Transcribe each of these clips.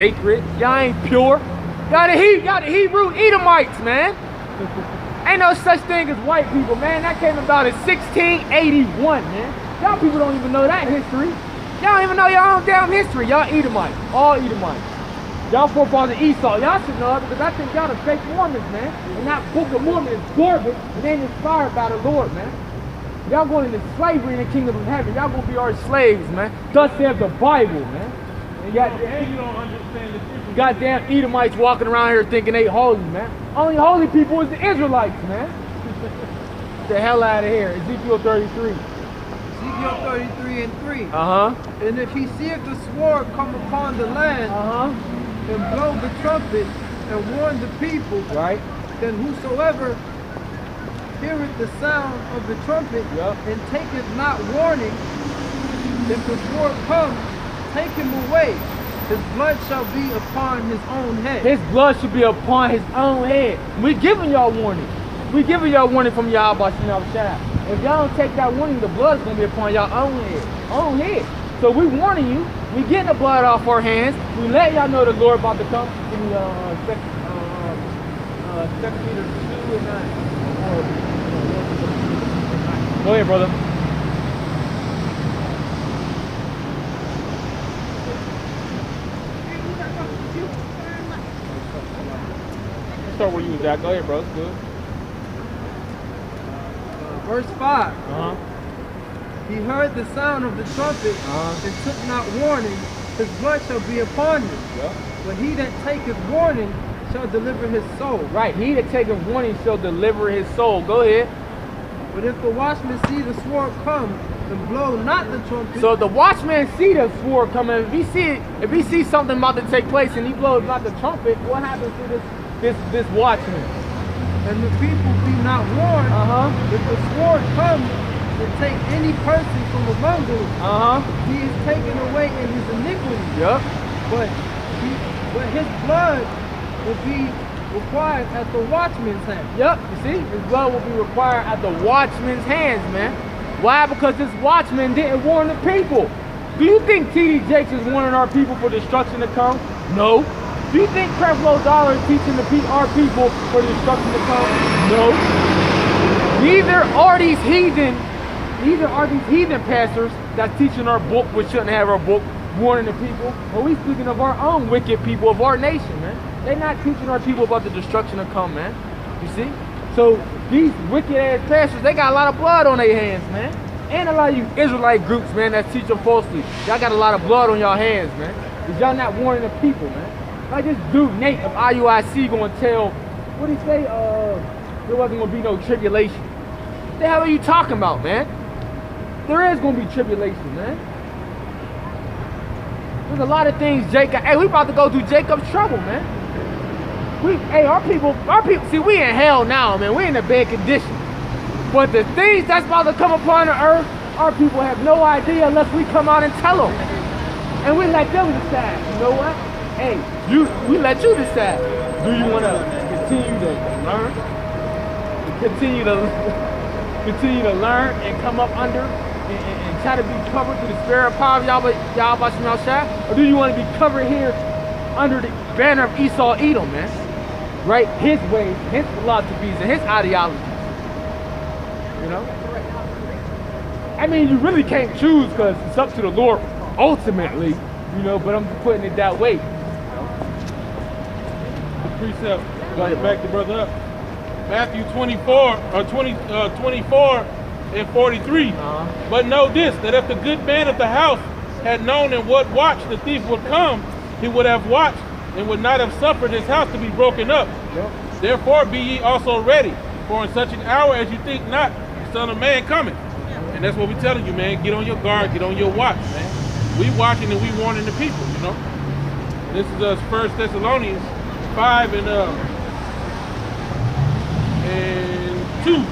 sacred. Y'all ain't pure. Y'all the Hebrew Edomites, man. Ain't no such thing as white people, man. That came about in 1681, man. Y'all people don't even know that history. Y'all don't even know your own damn history. Y'all Edomites. All Edomites. Y'all forefathers of Esau. Y'all should know it because I think y'all the fake Mormons, man. And that Book of Mormon is garbage and ain't inspired by the Lord, man. Y'all going into slavery in the kingdom of heaven. Y'all gonna be our slaves, man. Thus says the Bible, man. And you don't understand the difference. Goddamn Edomites walking around here thinking they holy, man. Only holy people is the Israelites, man. Get the hell out of here. Ezekiel 33. Ezekiel 33 and 3. Uh-huh. And if he seeth the sword come upon the land, and blow the trumpet, and warn the people, right, then whosoever heareth the sound of the trumpet, and taketh not warning, if the sword come, take him away. His blood shall be upon his own head. His blood should be upon his own head. We giving y'all warning. We giving y'all warning from Yahweh Shah. If y'all don't take that warning, the blood is going to be upon y'all own head. So we warning you. We getting the blood off our hands. We let y'all know the Lord about to come. In 2 Peter 2 and 9. Go ahead, brother. Start where you was at. Go ahead, bro. It's good. Verse 5. Uh-huh. He heard the sound of the trumpet, and took not warning. His blood shall be upon him. But he that taketh warning shall deliver his soul. Right. He that taketh warning shall deliver his soul. Go ahead. But if the watchman see the sword come, and blow not the trumpet. So the watchman see the sword coming. If he sees something about to take place and he blows not the trumpet, what happens to this watchman? And the people be not warned. If the sword comes and take any person from among them, he is taken away in his iniquity. But his blood will be required at the watchman's hand. You see, his blood will be required at the watchman's hands, man. Why? Because this watchman didn't warn the people. Do you think T.D. Jakes is warning our people for destruction to come? No. Do you think Creflo Dollar is teaching our people for destruction to come? No. Neither are these heathen pastors that's teaching our book, which shouldn't have our book, warning the people. But we speaking of our own wicked people of our nation, man. They're not teaching our people about the destruction to come, man. You see? So these wicked ass pastors, they got a lot of blood on their hands, man. And a lot of you Israelite groups, man, that's teaching falsely. Y'all got a lot of blood on y'all hands, man. Because y'all not warning the people, man. Like this dude Nate of IUIC gonna tell, what did he say? There wasn't gonna be no tribulation. What the hell are you talking about, man? There is gonna be tribulation, man. There's a lot of things Jacob. Hey, we about to go through Jacob's trouble, man. Our people, see, we in hell now, man. We in a bad condition. But the things that's about to come upon the earth, our people have no idea unless we come out and tell them. And we let them decide. You know what? Hey, we let you decide. Do you want to continue to learn? Continue to learn and come up under and try to be covered through the spirit of power of Yahweh Shah? Or do you want to be covered here under the banner of Esau Edom, man? Right? His ways, his philosophies, and his ideologies. You know? I mean, you really can't choose because it's up to the Lord ultimately, you know, but I'm just putting it that way. Precept. Back the brother up. Matthew 24 and 43. But know this, that if the good man of the house had known in what watch the thief would come, he would have watched and would not have suffered his house to be broken up. Therefore be ye also ready, for in such an hour as you think not, the Son of Man cometh. And that's what we're telling you, man. Get on your guard, get on your watch, man. We watching and we warning the people, you know. This is 1 Thessalonians 5 and 2.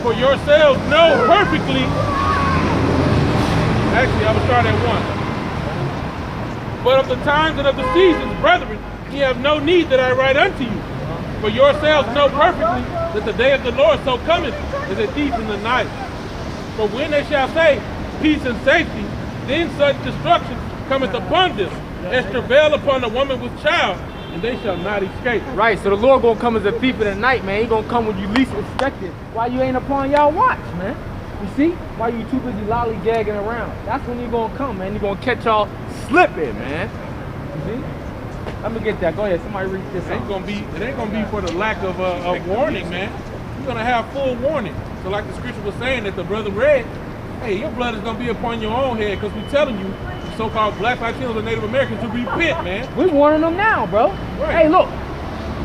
For yourselves know perfectly. Actually, I will start at 1. But of the times and of the seasons, brethren, ye have no need that I write unto you. For yourselves know perfectly that the day of the Lord so cometh as a thief in the night. For when they shall say peace and safety, then such destruction cometh upon them and travail upon a woman with child, and they shall not escape. Right, so the Lord gonna come as a thief in the night, man. He gonna come when you least expect it. Why you ain't upon y'all watch, man? You see? Why you too busy lollygagging around? That's when he gonna come, man. He gonna catch y'all slipping, man. You see? Let me get that. Go ahead. Somebody read this. It ain't gonna be for the lack of warning, man. You're gonna have full warning. So like the scripture was saying that the brother read, hey, your blood is gonna be upon your own head, because we're telling you, the so-called black Latinos and Native Americans, to repent, man. We warning them now, bro. Right. Hey, look.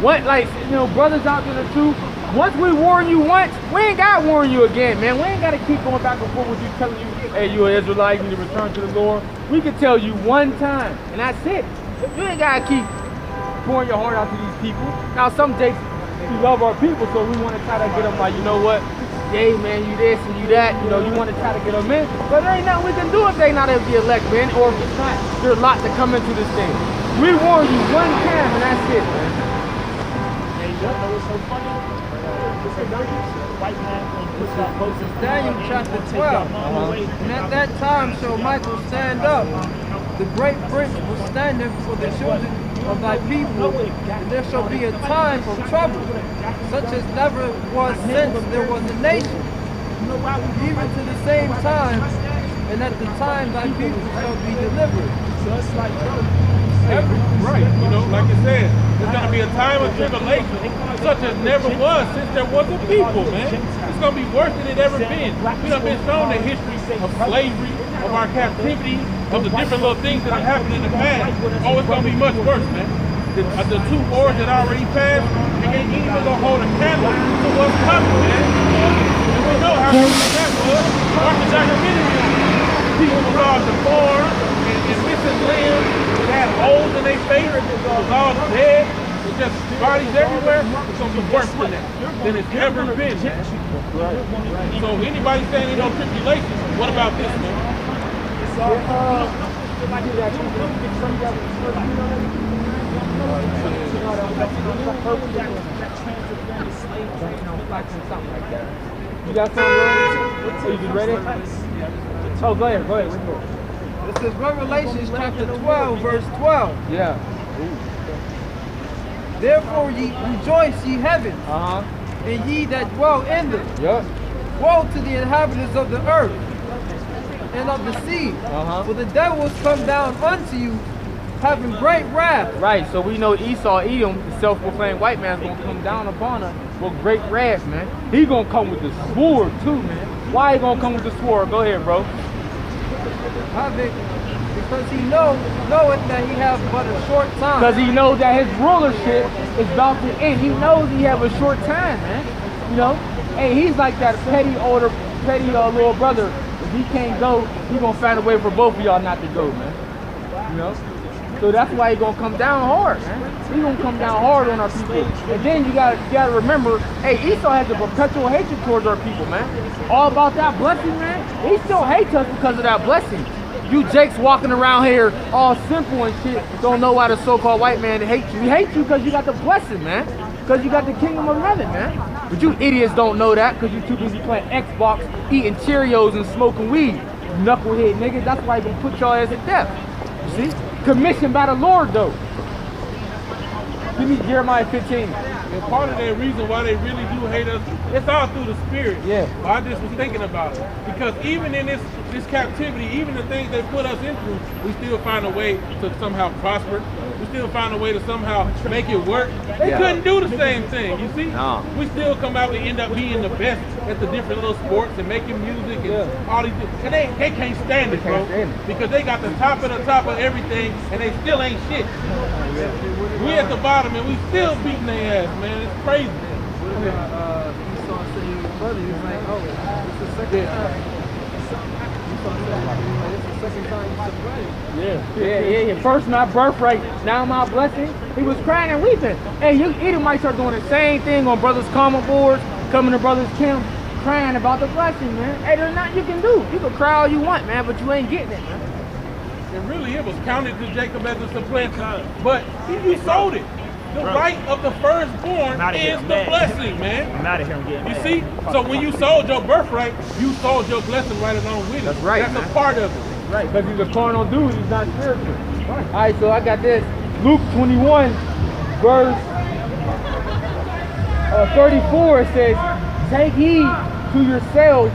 What, like, you know, brothers out there, the truth. Once we warn you once, we ain't gotta warn you again, man. We ain't gotta keep going back and forth with you, telling you, hey, you an Israelite, you need to return to the Lord. We can tell you one time, and that's it. You ain't gotta keep pouring your heart out to these people. Now, some days we love our people, so we want to try to get them like, you know what? Hey, man, you this and you that. You know, you want to try to get them in, but there ain't nothing we can do if they not able to be elect, man, or if it's not their lot to come into this thing. We warn you one time, and that's it, man. Hey, you know what's so funny? White man Daniel chapter 12. And at that time shall Michael stand up. The great prince will stand in for the children of thy people, and there shall be a time of trouble, such as never was since there was a nation, even to the same time, and at the time thy people shall be delivered. Right, you know, like you said, there's going to be a time of tribulation such as never was since there was a people, man. It's going to be worse than it ever been. We done been shown the history of slavery, of our captivity, of the different little things that have happened in the past. Oh, it's going to be much worse, man. The 2 wars that already passed, we ain't even going to hold a candle to what's coming, man. And we know how that was. Watch the documentary. People was all deformed and missing limbs. They had holes in their face. It was all dead. It's just bodies everywhere. It's going to be worse than that than it's ever been, man. So anybody saying ain't no tribulation, what about this, man? You got something ready? Are you just ready? Oh, go ahead. This is Revelation chapter 12, verse 12. Yeah. Therefore ye rejoice, ye heavens, and ye that dwell in them. Yep. Woe to the inhabitants of the earth and of the sea, for the devil is come down unto you, having great wrath. Right, so we know Esau, Edom, the self-proclaimed white man, is going to come down upon us with great wrath, man. He going to come with the sword, too, man. Why he going to come with the sword? Go ahead, bro. Because he knoweth that he has but a short time. Because he knows that his rulership is about to end. He knows he have a short time, man. You know? Hey, he's like that petty little brother. If he can't go, he going to find a way for both of y'all not to go, man. You know? So that's why he gonna come down hard, man. He gonna come down hard on our people. And then you gotta remember, hey, Esau has a perpetual hatred towards our people, man. All about that blessing, man. He still hates us because of that blessing. You Jakes walking around here all simple and shit, don't know why the so-called white man hates you. He hates you because you got the blessing, man. Because you got the kingdom of heaven, man. But you idiots don't know that because you too busy playing Xbox, eating Cheerios and smoking weed. Knucklehead niggas, that's why he gonna put y'all ass to death. You see? Commissioned by the Lord, though. Give me Jeremiah 15. And part of that reason why they really do hate us, it's all through the spirit. Yeah. I just was thinking about it. Because even in this captivity, even the things they put us into, we still find a way to somehow prosper. We still find a way to somehow make it work. They couldn't do the same thing, you see? No. We still come out and end up being the best at the different little sports and making music and all these things. And they can't stand it, bro. Because they got the top of everything and they still ain't shit. We at the bottom and we still beating their ass, man. It's crazy. Esau said he was brother. He was like, oh, it's the second time. Esau said, it's the second time you surprised. Yeah. First my birthright, now my blessing. He was crying and weeping. Hey, you Edomites start doing the same thing on brothers' comment boards, coming to brothers' camp, crying about the blessing, man. Hey, there's nothing you can do. You can cry all you want, man, but you ain't getting it, man. It was counted to Jacob as a supplanter, but he sold it. The right of the firstborn is the blessing, man. I'm out of here and getting You see? So when you sold your birthright, you sold your blessing right along with it. That's right, That's man. a part of it. Right, because he's a carnal dude, he's not spiritual. All right, so I got this. Luke 21, verse 34, it says, take heed to yourselves,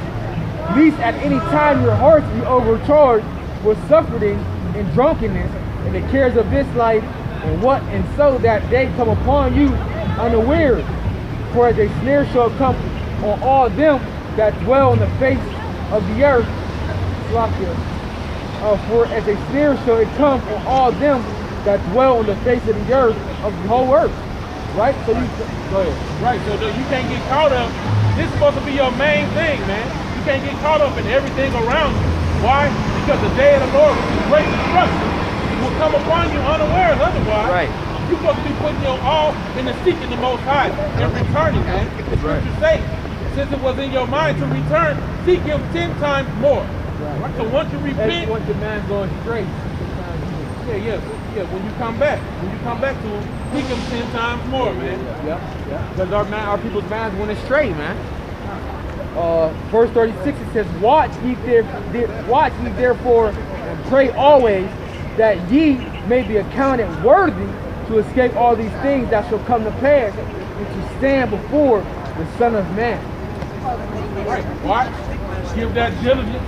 lest at any time your hearts be overcharged with suffering and drunkenness and the cares of this life, and so that day come upon you unawares. For as a snare shall come on all them that dwell on the face of the earth. For as a snare shall it come on all them that dwell on the face of the earth, of the whole earth. Right? So you go ahead. Right, so you can't get caught up. This is supposed to be your main thing, man. You can't get caught up in everything around you. Why? Because the day of the Lord with great destruction will come upon you unawares otherwise. Right. You're supposed to be putting your all in the seeking the Most High and returning, man. The scriptures say, since it was in your mind to return, seek Him 10 times more. Right. So once you repent, once the man's going straight. yeah. When you come back to Him, seek Him 10 times more, man. Yeah. Because our people's minds went astray, man. Verse 36 it says, watch ye therefore and pray always, that ye may be accounted worthy to escape all these things that shall come to pass, and to stand before the Son of Man. Right. Watch, give that diligence,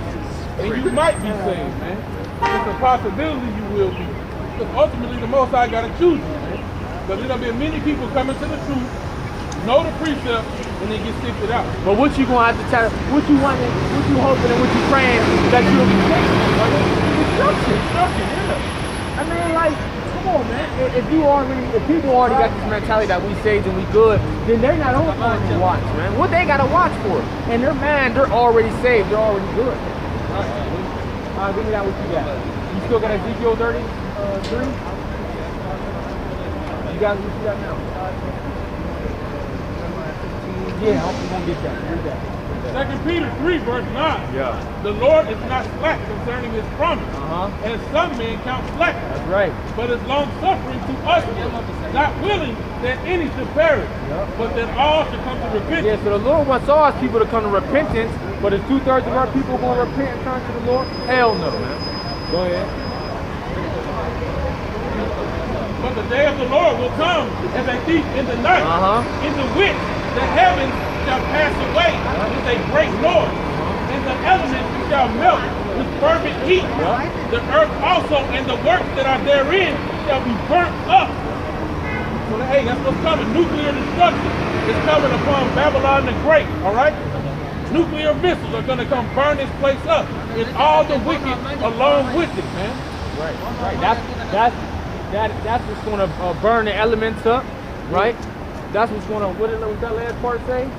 and you might be saved, man. It's a possibility you will be. Because ultimately the Most High got to choose you, man. Because there'll be many people coming to the truth, know the precept, and then get sifted out. But what you gonna have to tell? What you wanting? What you hoping and what you praying that you'll be saved? Destruction, yeah. I mean, like, come on, man. If people already got this mentality that we saved and we good, then they're not on to watch, man. What they gotta watch for? And their mind, they're already saved. They're already good. All right, give me that. What you got? You still got Ezekiel 33? You got what you got now? Yeah, I'm gonna get that. Read that. 2 Peter 3, verse 9. Yeah. The Lord is not slack concerning His promise, as some men count slackness. That's right. But is long suffering to us, not willing that any should perish, but that all should come to repentance. Yeah, so the Lord wants all His people to come to repentance, but is 2/3 of our people going to repent and turn to the Lord? Hell no, man. Go ahead. But the day of the Lord will come as a thief in the night, in the which the heavens shall pass away with a great noise, and the elements shall melt with fervent heat. The earth also and the works that are therein shall be burnt up. So hey, that's what's coming. Nuclear destruction is coming upon Babylon the Great, all right? Nuclear missiles are going to come burn this place up, and all the wicked along with it, man. Right. That's what's going to burn the elements up, right? That's what's going to, what did that last part say?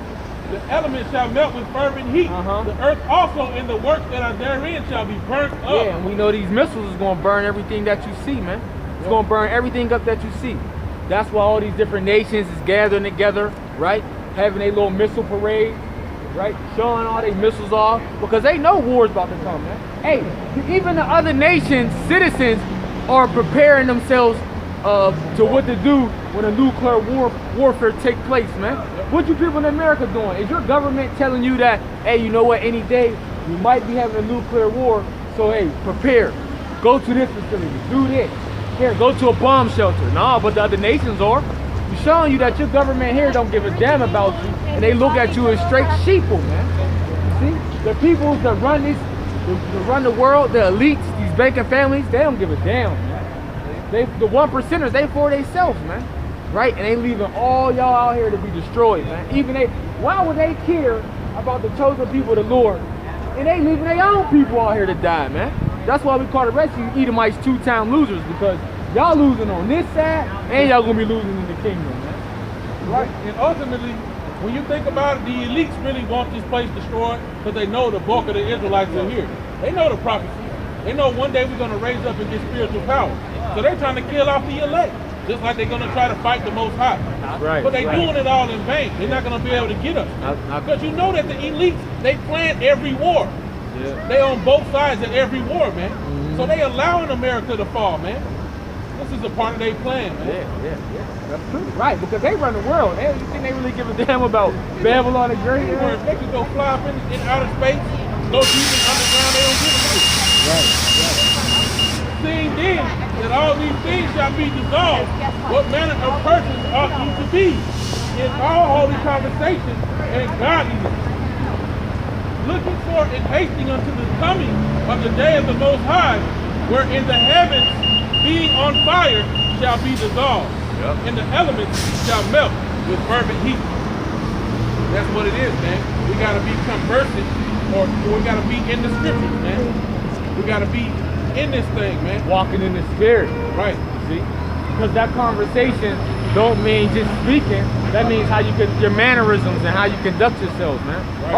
The elements shall melt with fervent heat. The earth also and the works that are therein shall be burnt up. Yeah, and we know these missiles is going to burn everything that you see, man. It's going to burn everything up that you see. That's why all these different nations is gathering together, right? Having a little missile parade, right? Showing all their missiles off, because they know war's about to come, man. Hey, even the other nations' citizens are preparing themselves to what to do when a nuclear warfare take place, man. What you people in America doing? Is your government telling you that, hey, you know what, any day we might be having a nuclear war, so hey, prepare. Go to this facility, do this. Here, go to a bomb shelter. No, but the other nations are. We're showing you that your government here don't give a damn about you, and they look at you as straight sheeple, man. You see? The people that run this, that run the world, the elites, these banking families, they don't give a damn, man. The 1%ers, they for themselves, man. Right? And they leaving all y'all out here to be destroyed, man. Even why would they care about the chosen people of the Lord? And they leaving their own people out here to die, man. That's why we call the rest of you Edomites 2-time losers, because y'all losing on this side, and y'all gonna be losing in the kingdom, man. Right? And ultimately, when you think about it, the elites really want this place destroyed because they know the bulk of the Israelites are here. They know the prophecy. They know one day we're gonna raise up and get spiritual power. So they're trying to kill off the elect, just like they're going to try to fight the Most High. Right. But they're doing it all in vain. They're not going to be able to get us. Because you know that the elites, they plan every war. Yeah. They on both sides of every war, man. So they allowing America to fall, man. This is a part of their plan, man. Yeah. That's true. Right, because they run the world. You think they really give a damn about Babylon the Great? They can go fly up in outer space, go deep in underground, they don't give a shit. Right. seeing then that all these things shall be dissolved, what manner of persons ought you to be in all holy conversation and godliness, looking for and hasting unto the coming of the day of the Most High, wherein the heavens, being on fire, shall be dissolved, and the elements shall melt with fervent heat. That's what it is, man. We got to be conversant, or we got to be in the scriptures, man. We got to be in this thing, man. Walking in the spirit. Right. See? Because that conversation don't mean just speaking. That means how you could, your mannerisms and how you conduct yourselves, man. Right.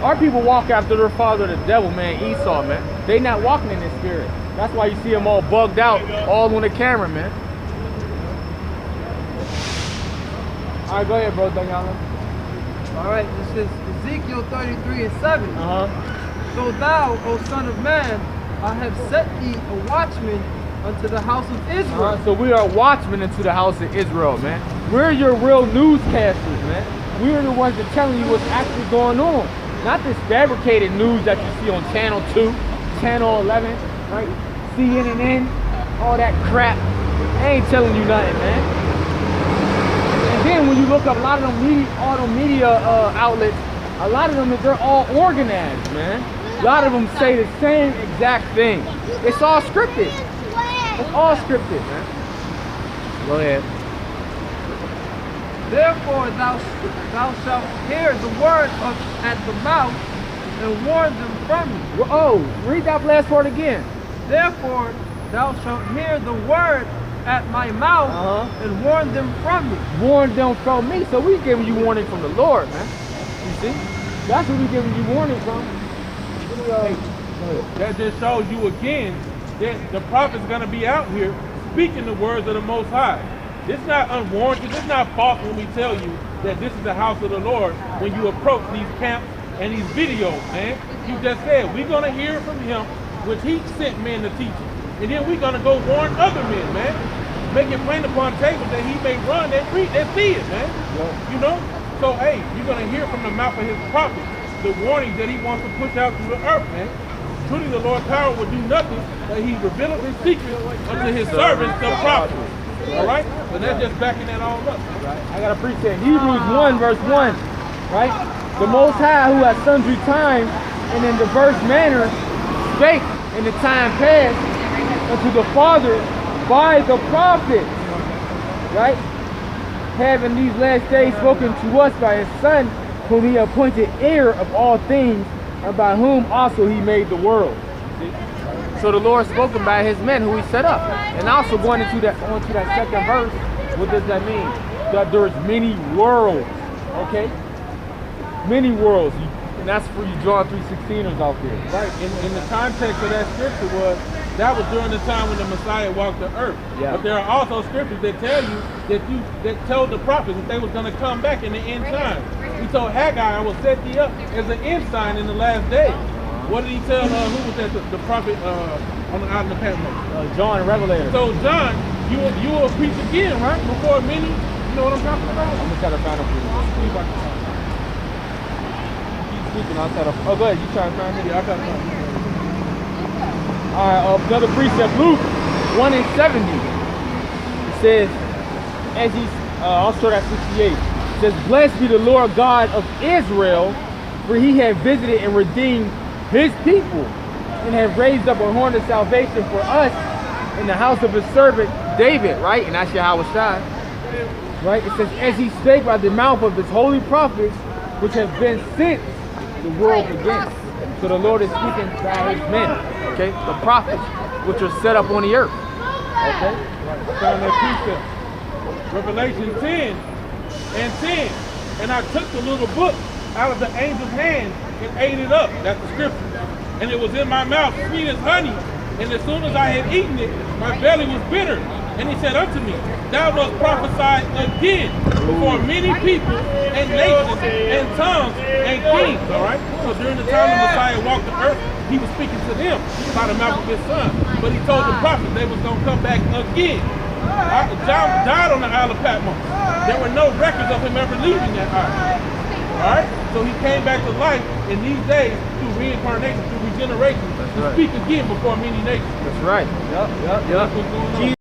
Our people walk after their father, the devil, man, Esau, man. They not walking in the spirit. That's why you see them all bugged out, all on the camera, man. All right, go ahead, bro, Daniela. All right, this is Ezekiel 33:7. So thou, O son of man, I have set thee a watchman unto the house of Israel. So we are watchmen into the house of Israel, man. We're your real newscasters, man. We're the ones that telling you what's actually going on. Not this fabricated news that you see on Channel 2, Channel 11, right? CNN, all that crap. They ain't telling you nothing, man. And then when you look up a lot of them media outlets, a lot of them, they're all organized, man. A lot of them say the same exact thing. It's all scripted. It's all scripted, man. Go ahead. Therefore thou shalt hear the word at the mouth and warn them from me. Oh, read that last part again. Therefore thou shalt hear the word at my mouth and warn them from me. Warn them from me. So we giving you warning from the Lord, man. You see? That's what we giving you warning from. That just shows you again that the prophet's going to be out here speaking the words of the Most High. It's not unwarranted. It's not false when we tell you that this is the house of the Lord when you approach these camps and these videos, man. You just said, we're going to hear from him, which he sent men to teach it. And then we're going to go warn other men, man. Make it plain upon tables that he may run and read and see it, man. You know? So, hey, you're going to hear from the mouth of his prophets the warnings that he wants to push out to the earth, man. Truly the Lord's power will do nothing, that he revealeth his secret unto his servants, the prophets. All right? So that's just backing that all up. Right. I got to preach that. Hebrews 1 verse 1, right? The Most High, who at sundry times and in diverse manner spake in the time past unto the fathers by the prophets, right? Having these last days spoken to us by his Son, whom he appointed heir of all things, and by whom also he made the world. See? So the Lord spoken by his men who he set up. And also going into that second verse, what does that mean? That there's many worlds, okay? Many worlds. And that's for you John 3:16ers out there. Right. In the context of that scripture was, that was during the time when the Messiah walked the earth. Yeah. But there are also scriptures that tell you that told the prophets that they was going to come back in the end time. He told Haggai, I will set thee up as an ensign in the last day. What did he tell, who was that, the prophet on the island of Patmos? John the Revelator. So John, you will preach again, right? Before many, you know what I'm talking about? I'm going to try to find it for you. Keep speaking, I'll try to, oh go ahead, you try to find it? Yeah, I got to find it. All right, another precept, Luke 1:70. It says, as he, I'll start at 68. It says, blessed be the Lord God of Israel, for he hath visited and redeemed his people, and have raised up a horn of salvation for us in the house of his servant David, right? And that's Yahweh Shai, right? It says, as he spake by the mouth of his holy prophets, which have been since the world began. So the Lord is speaking by his men, okay? The prophets, which are set up on the earth, okay? Found that precept. Revelation 10:10. And I took the little book out of the angel's hand and ate it up. That's the scripture. And it was in my mouth, sweet as honey. And as soon as I had eaten it, my belly was bitter. And he said unto me, thou must prophesy again before many people and nations and tongues and kings. All right? So during the time the Messiah walked the earth, he was speaking to them by the mouth of his Son. But he told the prophets they was going to come back again. John died on the Isle of Patmos. There were no records of him ever leaving that island. All right? So he came back to life in these days through reincarnation, through regeneration. to speak again before many nations. That's right. Yep. That's what's going on.